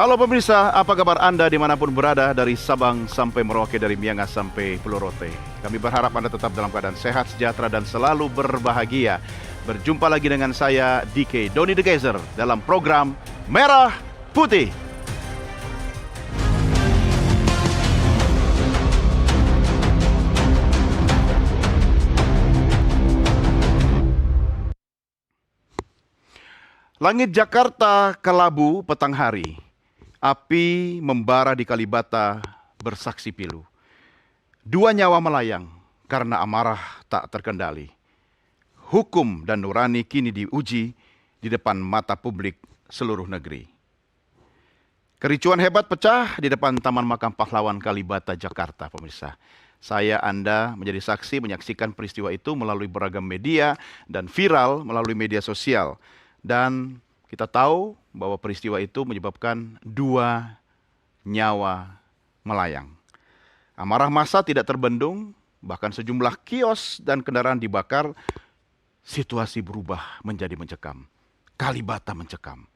Halo pemirsa, apa kabar Anda dimanapun berada, dari Sabang sampai Merauke, dari Miangas sampai Pulau Rote. Kami berharap Anda tetap dalam keadaan sehat, sejahtera, dan selalu berbahagia. Berjumpa lagi dengan saya, DK Doni The Kaiser, dalam program Merah Putih. Langit Jakarta kelabu petang hari. Api membara di Kalibata bersaksi pilu. Dua nyawa melayang karena amarah tak terkendali. Hukum dan nurani kini diuji di depan mata publik seluruh negeri. Kericuan hebat pecah di depan Taman Makam Pahlawan Kalibata, Jakarta, pemirsa. Saya, Anda menjadi saksi menyaksikan peristiwa itu melalui beragam media dan viral melalui media sosial. Dan kita tahu bahwa peristiwa itu menyebabkan dua nyawa melayang. Amarah massa tidak terbendung, bahkan sejumlah kios dan kendaraan dibakar. Situasi berubah menjadi mencekam. Kalibata mencekam.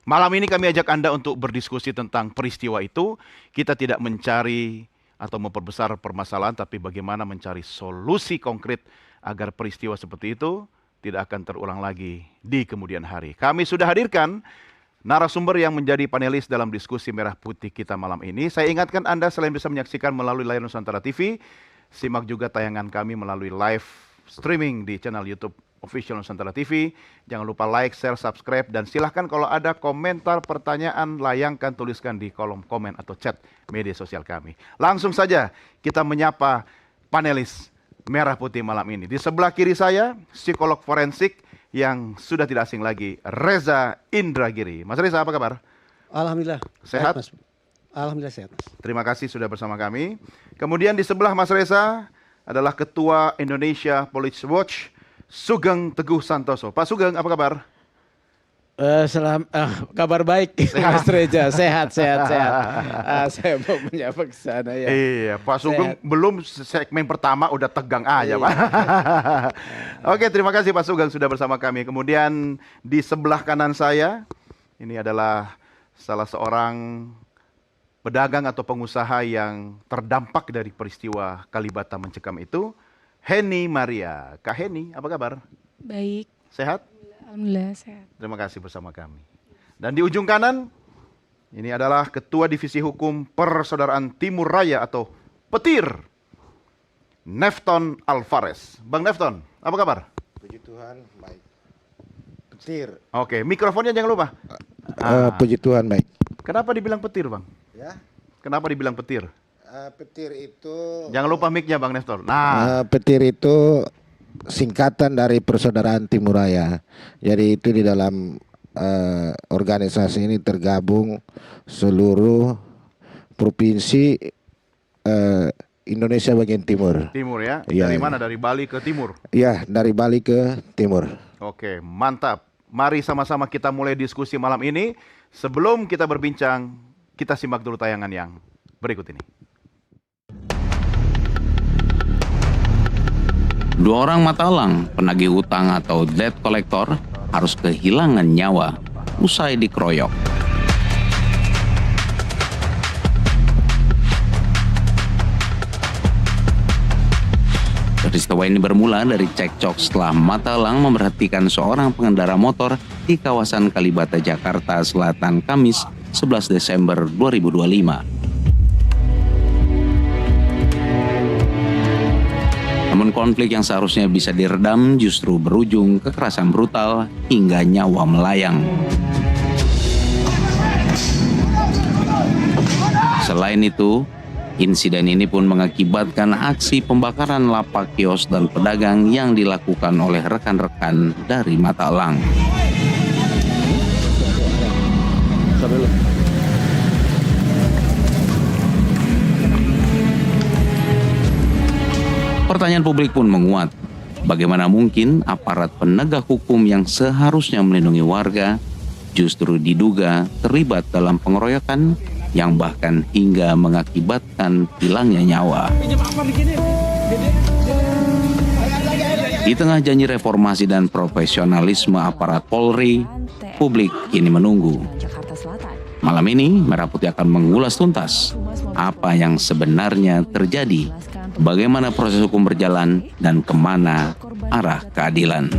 Malam ini kami ajak Anda untuk berdiskusi tentang peristiwa itu. Kita tidak mencari atau memperbesar permasalahan, tapi bagaimana mencari solusi konkret agar peristiwa seperti itu tidak akan terulang lagi di kemudian hari. Kami sudah hadirkan narasumber yang menjadi panelis dalam diskusi Merah Putih kita malam ini. Saya ingatkan Anda, selain bisa menyaksikan melalui layar Nusantara TV, simak juga tayangan kami melalui live streaming di channel YouTube Official Nusantara TV. Jangan lupa like, share, subscribe, dan silahkan kalau ada komentar, pertanyaan, layangkan, tuliskan di kolom komen atau chat media sosial kami. Langsung saja kita menyapa panelis Merah Putih malam ini. Di sebelah kiri saya, psikolog forensik yang sudah tidak asing lagi, Reza Indragiri. Mas Reza, apa kabar? Alhamdulillah. Sehat? Mas. Alhamdulillah sehat, Mas. Terima kasih sudah bersama kami. Kemudian di sebelah Mas Reza adalah Ketua Indonesia Police Watch, Sugeng Teguh Santoso. Pak Sugeng, apa kabar? Kabar baik, Sehat. Mas Reza. Sehat. Saya mau menyapa ke sana ya. Iya, Pak Sugeng belum segmen pertama udah tegang aja, Iya. Pak. Oke, terima kasih Pak Sugeng sudah bersama kami. Kemudian di sebelah kanan saya, ini adalah salah seorang pedagang atau pengusaha yang terdampak dari peristiwa Kalibata mencekam itu, Heni Maria. Kak Heni, apa kabar? Baik, Sehat? alhamdulillah sehat. Terima kasih bersama kami. Dan di ujung kanan, ini adalah Ketua Divisi Hukum Persaudaraan Timur Raya atau Petir, Nefton Alvarez. Bang Nefton, apa kabar? Puji Tuhan, baik. Petir. Oke, mikrofonnya jangan lupa. Puji Tuhan, baik. Kenapa dibilang petir, Bang? Ya, Kenapa dibilang petir? petir itu. Jangan lupa mic-nya, Bang Nefton. Nah, Petir itu singkatan dari Persaudaraan Timur Raya. Jadi itu di dalam organisasi ini tergabung seluruh provinsi Indonesia bagian timur. timur ya? Iya, Dari iya. mana? Dari Bali ke timur? Ya, dari Bali ke timur. Oke, mantap. Mari sama-sama kita mulai diskusi malam ini. Sebelum kita berbincang, kita simak dulu tayangan yang berikut ini. Dua orang matalang, penagih hutang atau debt collector, harus kehilangan nyawa usai dikeroyok. Peristiwa ini bermula dari cekcok setelah matalang memperhatikan seorang pengendara motor di kawasan Kalibata, Jakarta Selatan, Kamis 11 Desember 2025. Namun konflik yang seharusnya bisa diredam justru berujung kekerasan brutal hingga nyawa melayang. Selain itu, insiden ini pun mengakibatkan aksi pembakaran lapak kios dan pedagang yang dilakukan oleh rekan-rekan dari Matalang. Pertanyaan publik pun menguat. Bagaimana mungkin aparat penegak hukum yang seharusnya melindungi warga justru diduga terlibat dalam pengeroyokan yang bahkan hingga mengakibatkan hilangnya nyawa. Di tengah janji reformasi dan profesionalisme aparat Polri, publik kini menunggu Jakarta Selatan. Malam ini Merah Putih akan mengulas tuntas apa yang sebenarnya terjadi, bagaimana proses hukum berjalan, dan kemana arah keadilan.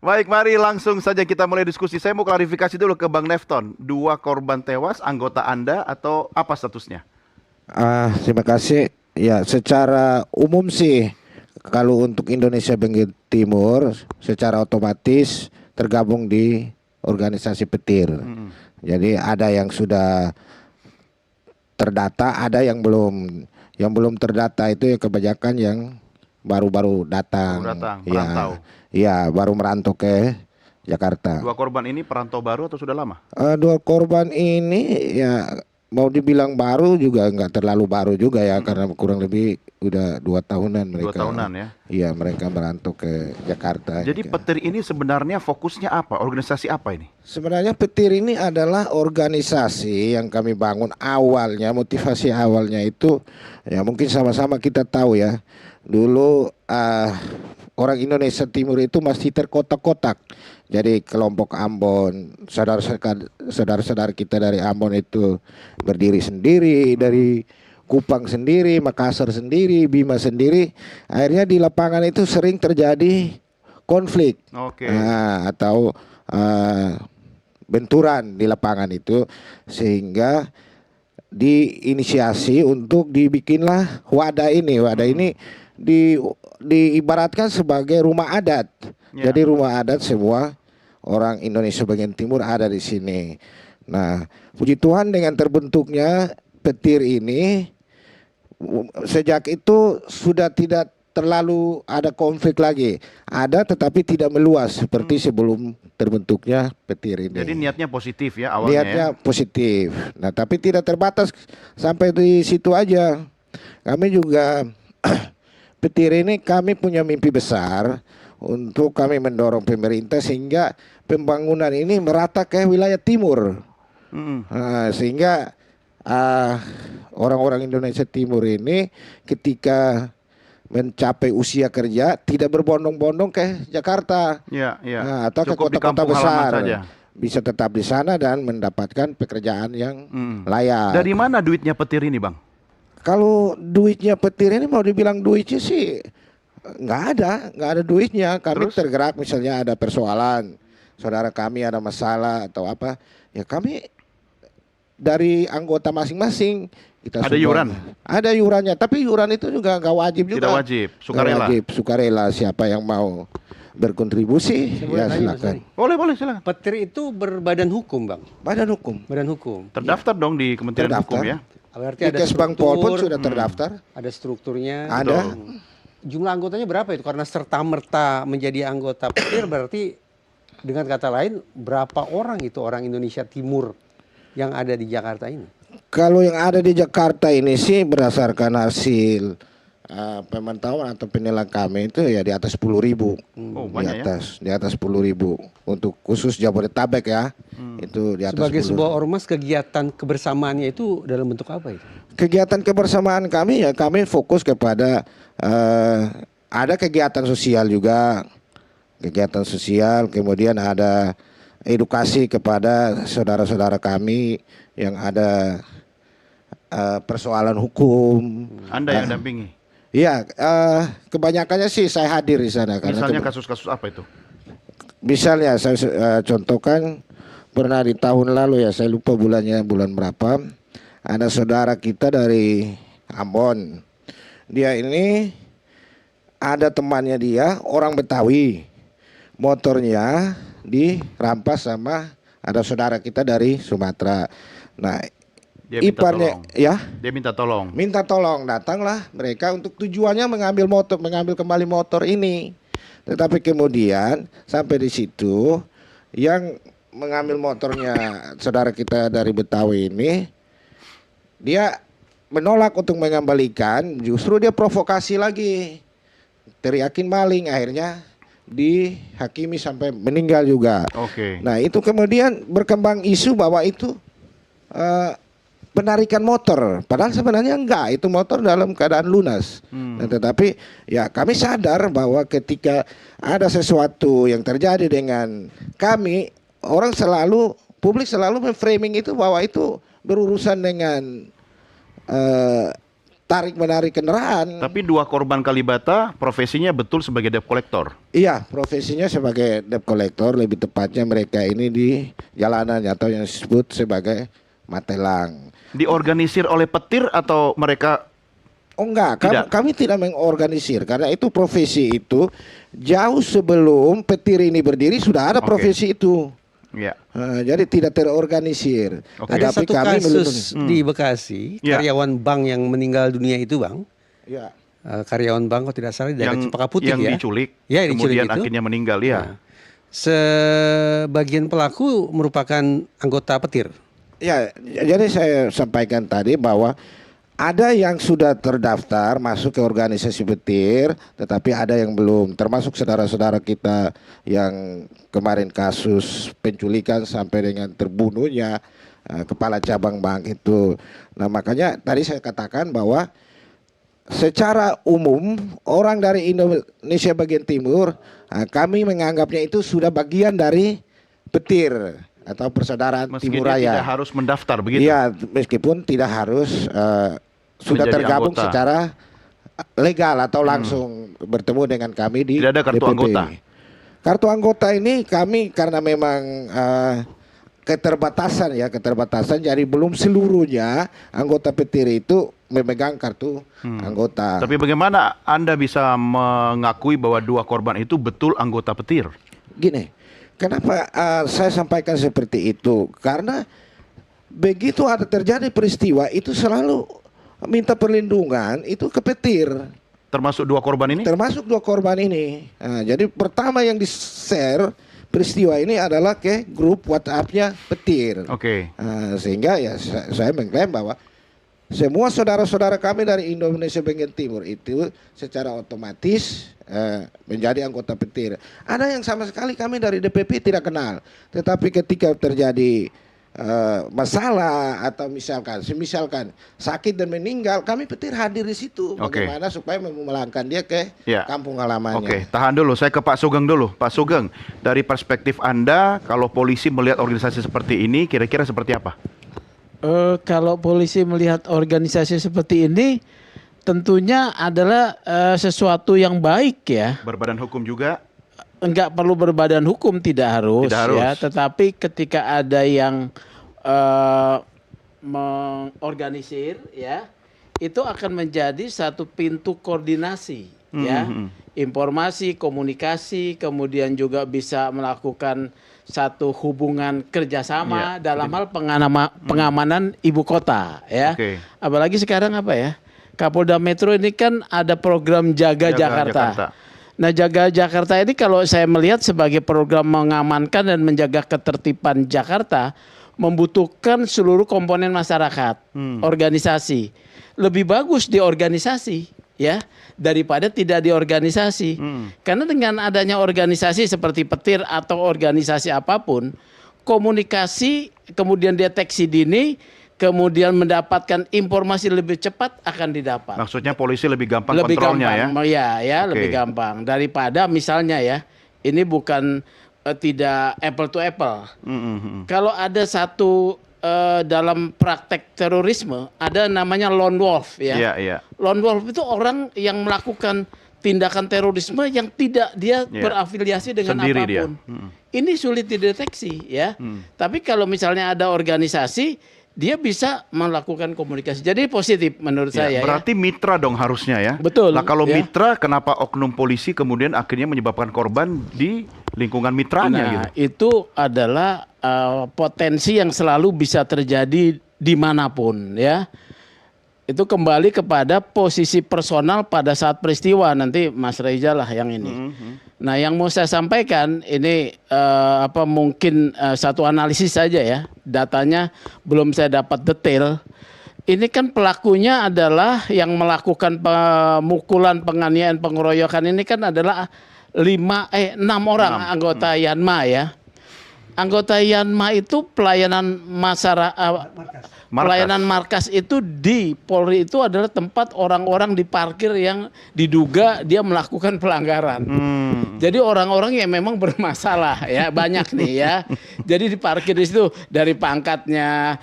Baik, mari langsung saja kita mulai diskusi. Saya mau klarifikasi dulu ke Bang Nefton. 2 korban tewas, anggota Anda atau apa statusnya? Terima kasih. Ya, secara umum sih kalau untuk Indonesia bagian timur secara otomatis tergabung di organisasi petir. Jadi ada yang sudah terdata, ada yang belum. Yang belum terdata itu ya kebanyakan yang baru-baru datang. Baru datang, Ya, merantau. ya, baru merantau ke Jakarta. 2 korban ini perantau baru atau sudah lama? 2 korban ini ya mau dibilang baru juga nggak terlalu baru juga ya, karena kurang lebih udah 2 tahunan 2 mereka. tahunan ya. Iya, mereka merantau ke Jakarta. Jadi petir ini sebenarnya fokusnya apa? Organisasi apa ini? Sebenarnya petir ini adalah organisasi yang kami bangun awalnya, motivasi awalnya itu ya mungkin sama-sama kita tahu ya. Dulu orang Indonesia Timur itu masih terkotak-kotak. Jadi kelompok Ambon, saudara-saudara kita dari Ambon itu berdiri sendiri, dari Kupang sendiri, Makassar sendiri, Bima sendiri. Akhirnya di lapangan itu sering terjadi konflik. Oke. Atau benturan di lapangan itu, sehingga diinisiasi untuk dibikinlah wadah ini. Wadah ini diibaratkan sebagai rumah adat. Ya. Jadi rumah adat semua orang Indonesia bagian timur ada di sini. Nah, puji Tuhan dengan terbentuknya petir ini, sejak itu sudah tidak terlalu ada konflik lagi. Ada tetapi tidak meluas seperti sebelum terbentuknya petir ini. Jadi niatnya positif ya awalnya. Niatnya Ya? positif. Nah, tapi tidak terbatas sampai di situ aja. Kami juga petir ini kami punya mimpi besar untuk kami mendorong pemerintah sehingga pembangunan ini merata ke wilayah timur. Sehingga orang-orang Indonesia Timur ini ketika mencapai usia kerja tidak berbondong-bondong ke Jakarta. Ya, ya. Atau ke Cukup di kota-kota kampung halaman besar. saja. Bisa tetap di sana dan mendapatkan pekerjaan yang layak. Dari mana duitnya petir ini, Bang? Kalau duitnya petir ini mau dibilang duitnya sih nggak ada duitnya. Kami Terus? tergerak misalnya ada persoalan, saudara kami ada masalah atau apa, ya kami dari anggota masing-masing kita Ada sumbang. iuran? Ada iurannya, tapi iuran itu juga nggak wajib juga. Tidak wajib, Nggak sukarela. wajib, sukarela. Siapa yang mau berkontribusi ya silakan. Boleh, silakan. Petir itu berbadan hukum, Bang. Badan hukum. Badan hukum. Terdaftar dong di Kementerian Terdaftar. Hukum ya. Berarti Di ada Kesbang Pol pun struktur, sudah terdaftar. ada strukturnya. Ada. Jumlah anggotanya berapa itu? Karena serta-merta menjadi anggota petir berarti dengan kata lain berapa orang itu orang Indonesia Timur yang ada di Jakarta ini? Kalau yang ada di Jakarta ini sih berdasarkan hasil pemantauan atau penilaian kami itu ya di atas 10.000. Oh, Di banyak ya. atas 10.000 untuk khusus Jabodetabek ya. Itu di atas Sebagai 10.000. sebuah ormas kegiatan kebersamaannya itu dalam bentuk apa itu? Kegiatan kebersamaan kami ya kami fokus kepada ada kegiatan sosial juga. Kegiatan sosial, kemudian ada edukasi kepada saudara-saudara kami yang ada persoalan hukum. Anda yang dampingi. Iya, kebanyakannya sih saya hadir di sana karena Misalnya kasus-kasus apa itu? misalnya saya contohkan pernah di tahun lalu ya, saya lupa bulannya bulan berapa, ada saudara kita dari Ambon. Dia ini ada temannya dia orang Betawi, motornya dirampas sama ada saudara kita dari Sumatera. Nah, Dia minta iparnya tolong. ya Dia minta tolong. minta tolong, datanglah mereka untuk tujuannya mengambil kembali motor ini. Tetapi kemudian sampai di situ yang mengambil motornya saudara kita dari Betawi ini, dia menolak untuk mengembalikan, justru dia provokasi lagi, teriakin maling, akhirnya dihakimi sampai meninggal juga. Oke. Nah itu kemudian berkembang isu bahwa itu penarikan motor, padahal sebenarnya enggak, itu motor dalam keadaan lunas. Nah, tetapi ya kami sadar bahwa ketika ada sesuatu yang terjadi dengan kami, publik selalu memframing itu bahwa itu berurusan dengan tarik menarik kendaraan. Tapi 2 korban Kalibata profesinya betul sebagai debt collector. Iya, profesinya sebagai debt collector, lebih tepatnya mereka ini di jalanan atau yang disebut sebagai matelang. Diorganisir oleh petir atau mereka? Oh enggak, Tidak. kami tidak mengorganisir karena itu profesi itu jauh sebelum petir ini berdiri sudah ada Oke. profesi itu. Ya. Jadi tidak terorganisir. Oke. Ada Tetapi satu kami kasus di Bekasi, Ya. karyawan bank yang meninggal dunia itu, Bang. Ya. Karyawan bank, kalau tidak salah, di daerah Cempaka Putih yang ya. diculik, Ya, yang diculik kemudian itu. akhirnya meninggal ya. Nah, sebagian pelaku merupakan anggota petir. Ya, jadi saya sampaikan tadi bahwa ada yang sudah terdaftar masuk ke organisasi petir, tetapi ada yang belum, termasuk saudara-saudara kita yang kemarin kasus penculikan sampai dengan terbunuhnya kepala cabang bank itu. Nah, makanya tadi saya katakan bahwa secara umum orang dari Indonesia bagian timur, kami menganggapnya itu sudah bagian dari petir atau persaudaraan Meski Timur dia Raya. tidak harus mendaftar begitu. Iya, meskipun tidak harus sudah Menjadi tergabung anggota. secara legal atau langsung bertemu dengan kami di Tidak ada kartu DPP. anggota. Kartu anggota ini kami karena memang keterbatasan jadi belum seluruhnya anggota petir itu memegang kartu anggota. Tapi bagaimana Anda bisa mengakui bahwa 2 korban itu betul anggota petir? Gini, kenapa saya sampaikan seperti itu? Karena begitu ada terjadi peristiwa itu selalu minta perlindungan itu ke petir, Termasuk 2 korban ini? termasuk 2 korban ini. Nah, jadi pertama yang di-share peristiwa ini adalah ke grup WhatsApp-nya petir. Oke. Sehingga ya saya mengklaim bahwa semua saudara-saudara kami dari Indonesia bagian timur itu secara otomatis menjadi anggota petir. Ada yang sama sekali kami dari DPP tidak kenal, tetapi ketika terjadi masalah atau misalkan sakit dan meninggal, kami petir hadir di situ. Oke. Bagaimana supaya memulangkan dia ke Ya. kampung halamannya. Oke, tahan dulu. Saya ke Pak Sugeng dulu. Pak Sugeng, dari perspektif Anda, kalau polisi melihat organisasi seperti ini, kira-kira seperti apa? Kalau polisi melihat organisasi seperti ini, tentunya adalah sesuatu yang baik ya. Berbadan hukum juga? Enggak perlu berbadan hukum, tidak harus, Tidak harus. ya. Tetapi ketika ada yang mengorganisir, ya, itu akan menjadi satu pintu koordinasi, ya, informasi, komunikasi, kemudian juga bisa melakukan satu hubungan kerjasama Ya. dalam hal pengamanan ibu kota, ya. Oke. Apalagi sekarang apa ya? Kapolda Metro ini kan ada program Jaga Jakarta. Nah, Jaga Jakarta ini kalau saya melihat sebagai program mengamankan dan menjaga ketertiban Jakarta membutuhkan seluruh komponen masyarakat, organisasi. Lebih bagus di organisasi ya daripada tidak di organisasi. Karena dengan adanya organisasi seperti petir atau organisasi apapun, komunikasi, kemudian deteksi dini, kemudian mendapatkan informasi lebih cepat akan didapat. Maksudnya polisi lebih gampang Lebih kontrolnya gampang, ya? ya, Oke. lebih gampang daripada misalnya ya, ini bukan tidak apple to apple. Kalau ada satu dalam praktek terorisme ada namanya lone wolf ya. Iya, iya. Lone wolf itu orang yang melakukan tindakan terorisme yang tidak dia Iya. berafiliasi dengan Sendiri dia. apapun. Ini sulit dideteksi ya. Tapi kalau misalnya ada organisasi, dia bisa melakukan komunikasi. Jadi positif menurut Ya, saya. berarti mitra dong harusnya ya. Betul, Lah kalau ya. mitra, kenapa oknum polisi kemudian akhirnya menyebabkan korban di lingkungan mitranya Nah, gitu? itu adalah potensi yang selalu bisa terjadi dimanapun ya. Itu kembali kepada posisi personal pada saat peristiwa. Nanti Mas Reza lah yang ini. Nah, yang mau saya sampaikan ini mungkin satu analisis saja ya. Datanya belum saya dapat detail. Ini kan pelakunya adalah yang melakukan pemukulan, penganiayaan, pengeroyokan ini kan adalah 6 orang anggota Yanma ya. Anggota Yanma itu pelayanan masyarakat, pelayanan markas itu di Polri itu adalah tempat orang-orang diparkir yang diduga dia melakukan pelanggaran. Jadi orang-orang yang memang bermasalah ya banyak nih ya. Jadi diparkir di situ dari pangkatnya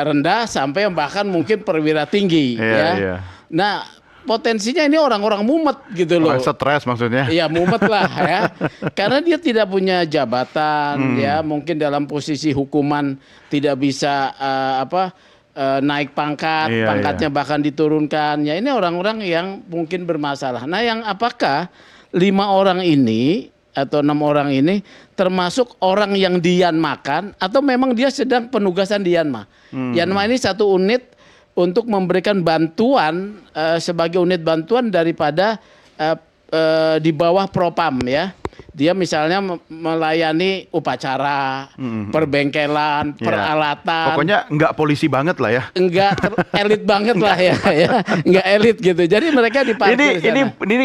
rendah sampai bahkan mungkin perwira tinggi ya. Iya. Nah, potensinya ini orang-orang mumet gitu loh. Orang stres maksudnya. Iya mumet lah ya, karena dia tidak punya jabatan ya, mungkin dalam posisi hukuman tidak bisa naik pangkat, Iya, pangkatnya bahkan diturunkan. Ya ini orang-orang yang mungkin bermasalah. Nah yang apakah 5 orang ini atau 6 orang ini termasuk orang yang diyanmakan atau memang dia sedang penugasan di Yanma? Yanma ini satu unit untuk memberikan bantuan sebagai unit bantuan daripada di bawah Propam ya. Dia misalnya melayani upacara, perbengkelan, peralatan. Pokoknya nggak polisi banget lah ya. Enggak elit banget lah ya, enggak elit gitu. Jadi mereka diparkir di sana. Ini